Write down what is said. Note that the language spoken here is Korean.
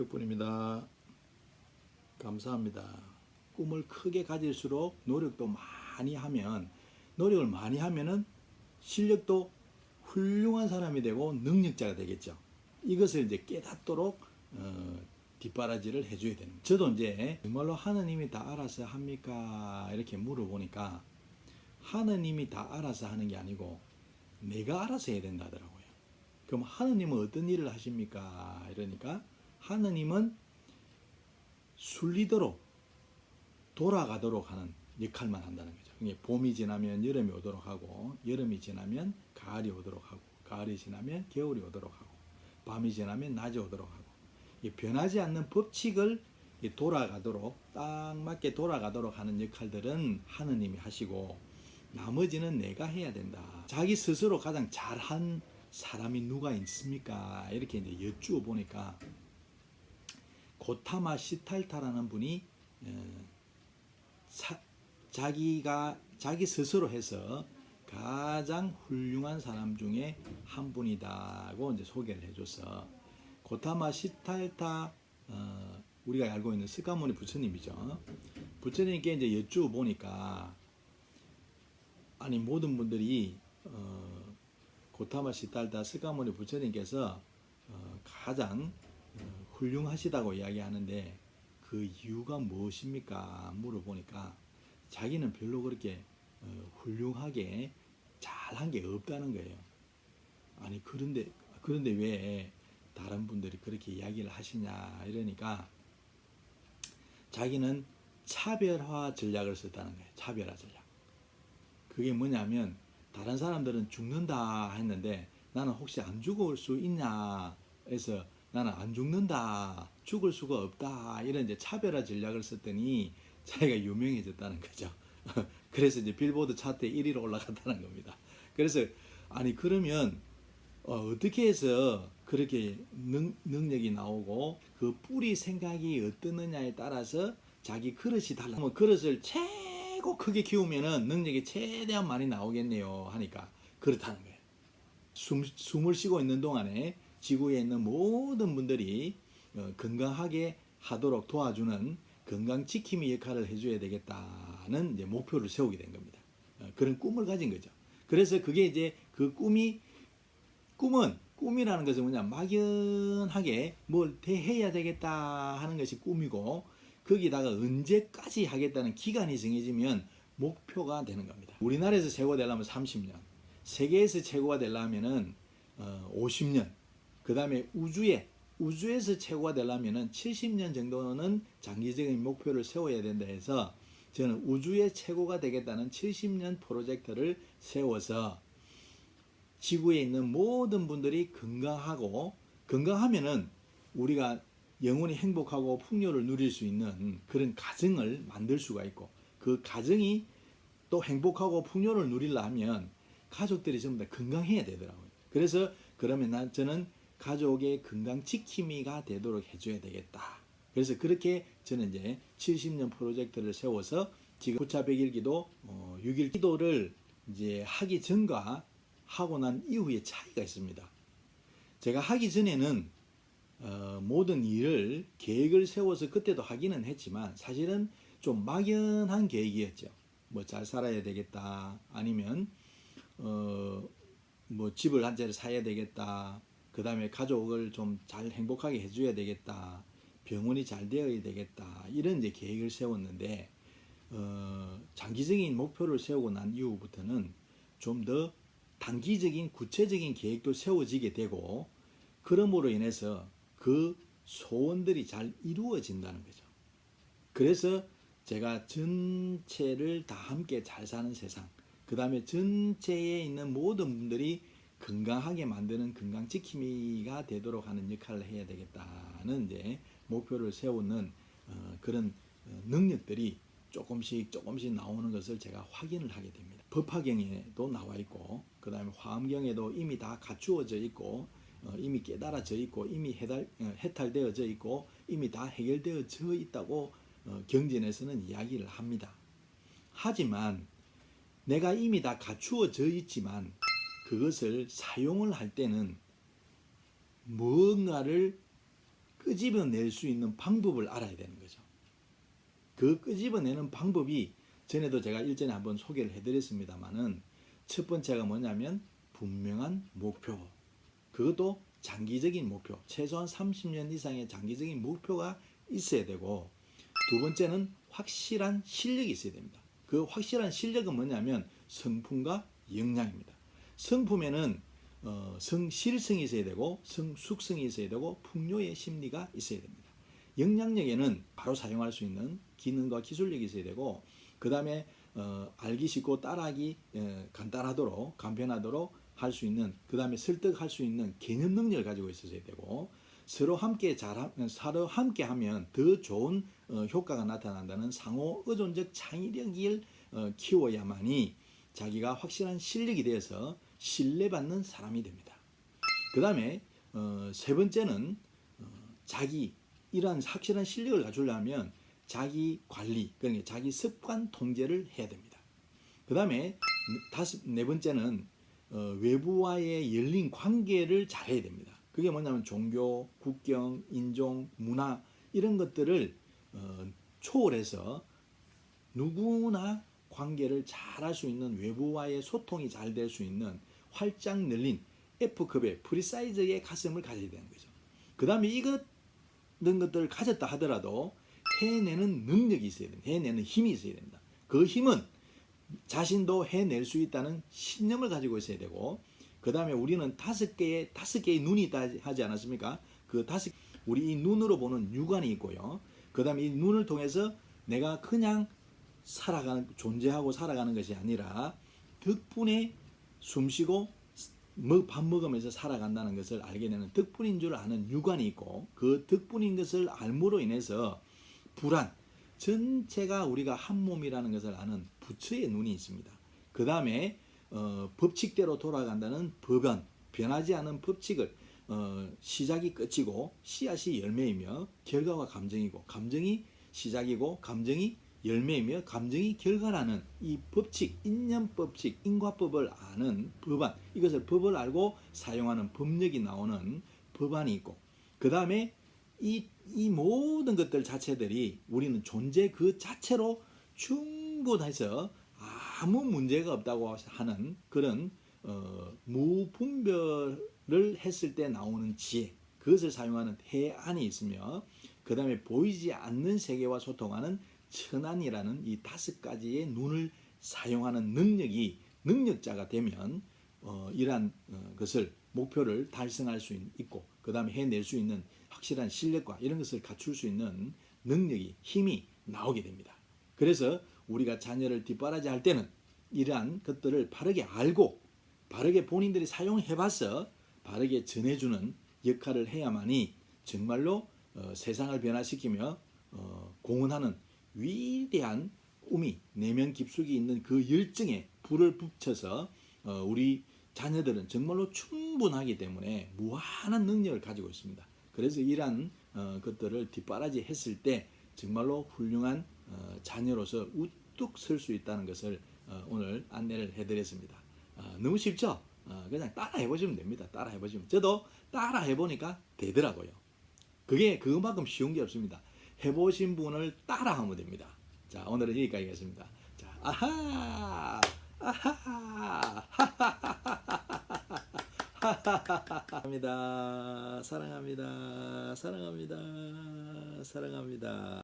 덕분입니다. 감사합니다. 꿈을 크게 가질수록 노력도 많이 하면, 노력을 많이 하면은 실력도 훌륭한 사람이 되고 능력자가 되겠죠. 이것을 이제 깨닫도록 뒷바라지를 해줘야 되는 거예요. 저도 이제 정말로 하느님이 다 알아서 합니까? 이렇게 물어보니까 하느님이 다 알아서 하는 게 아니고 내가 알아서 해야 된다 하더라고요. 그럼 하느님은 어떤 일을 하십니까? 이러니까 하느님은 순리대로 돌아가도록 하는 역할만 한다는 거죠. 봄이 지나면 여름이 오도록 하고, 여름이 지나면 가을이 오도록 하고, 가을이 지나면 겨울이 오도록 하고, 밤이 지나면 낮이 오도록 하고, 변하지 않는 법칙을 돌아가도록, 딱 맞게 돌아가도록 하는 역할들은 하느님이 하시고, 나머지는 내가 해야 된다. 자기 스스로 가장 잘한 사람이 누가 있습니까? 이렇게 이제 여쭈어 보니까 고타마 시탈타라는 분이 자기 스스로 해서 가장 훌륭한 사람 중에 한 분이다고 이제 소개를 해줘서, 고타마 시탈타 우리가 알고 있는 스가모니 부처님이죠. 부처님께 이제 여쭈어 보니까 아니 모든 분들이 고타마 시탈타 스가모니 부처님께서 가장 훌륭하시다고 이야기하는데 그 이유가 무엇입니까? 물어보니까 자기는 별로 그렇게 훌륭하게 잘한 게 없다는 거예요. 아니 그런데 왜 다른 분들이 그렇게 이야기를 하시냐 이러니까 자기는 차별화 전략을 썼다는 거예요. 차별화 전략. 그게 뭐냐면 다른 사람들은 죽는다 했는데 나는 혹시 안 죽을 수 있냐 해서 나는 안 죽는다, 죽을 수가 없다, 이런 이제 차별화 전략을 썼더니 자기가 유명해졌다는 거죠. 그래서 이제 빌보드 차트에 1위로 올라갔다는 겁니다. 그래서 아니 그러면 어떻게 해서 그렇게 능력이 나오고 그 뿌리 생각이 어떠느냐에 따라서 자기 그릇이 달라. 그러면 그릇을 최고 크게 키우면은 능력이 최대한 많이 나오겠네요 하니까 그렇다는 거예요. 숨을 쉬고 있는 동안에 지구에 있는 모든 분들이 건강하게 하도록 도와주는 건강지킴이 역할을 해줘야 되겠다는 이제 목표를 세우게 된 겁니다. 그런 꿈을 가진 거죠. 그래서 그게 이제 그 꿈이라는 것은 뭐냐, 막연하게 뭘 대해야 되겠다 하는 것이 꿈이고, 거기다가 언제까지 하겠다는 기간이 정해지면 목표가 되는 겁니다. 우리나라에서 최고가 되려면 30년, 세계에서 최고가 되려면은 50년, 그 다음에 우주에서 최고가 되려면 70년 정도는 장기적인 목표를 세워야 된다 해서 저는 우주의 최고가 되겠다는 70년 프로젝트를 세워서 지구에 있는 모든 분들이 건강하면은 우리가 영원히 행복하고 풍요를 누릴 수 있는 그런 가정을 만들 수가 있고, 그 가정이 또 행복하고 풍요를 누리려면 가족들이 전부 다 건강해야 되더라고요. 그래서 그러면 저는 가족의 건강 지킴이가 되도록 해줘야 되겠다. 그래서 그렇게 저는 이제 70년 프로젝트를 세워서 지금 부차 100일 기도, 6일 기도를 이제 하기 전과 하고 난 이후에 차이가 있습니다. 제가 하기 전에는 모든 일을 계획을 세워서 그때도 하기는 했지만 사실은 좀 막연한 계획이었죠. 뭐 잘 살아야 되겠다, 아니면 뭐 집을 한 채를 사야 되겠다, 그 다음에 가족을 좀 잘 행복하게 해줘야 되겠다, 병원이 잘 되어야 되겠다, 이런 이제 계획을 세웠는데 장기적인 목표를 세우고 난 이후부터는 좀 더 단기적인 구체적인 계획도 세워지게 되고, 그러므로 인해서 그 소원들이 잘 이루어진다는 거죠. 그래서 제가 전체를 다 함께 잘 사는 세상, 그 다음에 전체에 있는 모든 분들이 건강하게 만드는 건강지킴이가 되도록 하는 역할을 해야 되겠다는 이제 목표를 세우는 그런 능력들이 조금씩 나오는 것을 제가 확인을 하게 됩니다. 법화경에도 나와 있고, 그 다음에 화엄경에도 이미 다 갖추어져 있고, 이미 깨달아져 있고, 이미 해탈되어져 있고, 이미 다 해결되어져 있다고 경전에서는 이야기를 합니다. 하지만 내가 이미 다 갖추어져 있지만 그것을 사용을 할 때는 뭔가를 끄집어낼 수 있는 방법을 알아야 되는 거죠. 그 끄집어내는 방법이 전에도 제가 일전에 한번 소개를 해드렸습니다만은 첫 번째가 뭐냐면 분명한 목표. 그것도 장기적인 목표. 최소한 30년 이상의 장기적인 목표가 있어야 되고, 두 번째는 확실한 실력이 있어야 됩니다. 그 확실한 실력은 뭐냐면 성품과 역량입니다. 성품에는 성실성이 있어야 되고 성숙성이 있어야 되고 풍요의 심리가 있어야 됩니다. 역량력에는 바로 사용할 수 있는 기능과 기술력이 있어야 되고, 그 다음에 알기 쉽고 따라하기 간단하도록 간편하도록 할 수 있는, 그 다음에 설득할 수 있는 개념 능력을 가지고 있어야 되고, 서로 함께 하면 더 좋은 효과가 나타난다는 상호 의존적 창의력을 키워야만이 자기가 확실한 실력이 되어서 신뢰받는 사람이 됩니다. 그 다음에 세 번째는 자기 이러한 확실한 실력을 갖추려면 자기 관리, 그러니까 자기 습관 통제를 해야 됩니다. 그 다음에 네 번째는 외부와의 열린 관계를 잘해야 됩니다. 그게 뭐냐면 종교, 국경, 인종, 문화 이런 것들을 초월해서 누구나 관계를 잘할 수 있는, 외부와의 소통이 잘 될 수 있는 활짝 열린 F급의 프리사이즈의 가슴을 가져야 되는 거죠. 그 다음에 이런 것들을 가졌다 하더라도 해내는 능력이 있어야 됩니다. 해내는 힘이 있어야 됩니다. 그 힘은 자신도 해낼 수 있다는 신념을 가지고 있어야 되고, 그 다음에 우리는 다섯 개의 눈이 있다 하지 않았습니까? 우리 이 눈으로 보는 육안이 있고요. 그 다음에 이 눈을 통해서 내가 그냥 존재하고 살아가는 것이 아니라 덕분에 숨쉬고 밥 먹으면서 살아간다는 것을 알게 되는 덕분인 줄 아는 육안이 있고, 그 덕분인 것을 알므로 인해서 불안, 전체가 우리가 한 몸이라는 것을 아는 부처의 눈이 있습니다. 그 다음에 법칙대로 돌아간다는 법안, 변하지 않은 법칙을 시작이 끝이고 씨앗이 열매이며 결과가 감정이고, 감정이 시작이고 감정이 열매이며 감정이 결과라는 이 법칙, 인연법칙, 인과법을 아는 법안, 이것을 법을 알고 사용하는 법력이 나오는 법안이 있고, 그 다음에 이 모든 것들 자체들이 우리는 존재 그 자체로 충분해서 아무 문제가 없다고 하는 그런 무분별을 했을 때 나오는 지혜, 그것을 사용하는 해안이 있으며, 그 다음에 보이지 않는 세계와 소통하는 천안이라는 이 다섯 가지의 눈을 사용하는 능력자가 되면 이러한 것을 목표를 달성할 수 있고, 그 다음에 해낼 수 있는 확실한 실력과 이런 것을 갖출 수 있는 능력이, 힘이 나오게 됩니다. 그래서 우리가 자녀를 뒷바라지할 때는 이러한 것들을 바르게 알고 바르게 본인들이 사용해봐서 바르게 전해주는 역할을 해야만이 정말로 세상을 변화시키며 공헌하는 위대한 꿈이, 내면 깊숙이 있는 그 열정에 불을 붙여서 우리 자녀들은 정말로 충분하기 때문에 무한한 능력을 가지고 있습니다. 그래서 이러한 것들을 뒷바라지 했을 때 정말로 훌륭한 자녀로서 우뚝 설 수 있다는 것을 오늘 안내를 해드렸습니다. 너무 쉽죠? 그냥 따라 해보시면 됩니다. 따라 해보시면. 저도 따라 해보니까 되더라고요. 그것만큼 쉬운 게 없습니다. 해보신 분을 따라하면 됩니다. 자, 오늘은 여기까지 하겠습니다. 자, 아하! 아하! 사랑합니다. 사랑합니다. 사랑합니다. 사랑합니다.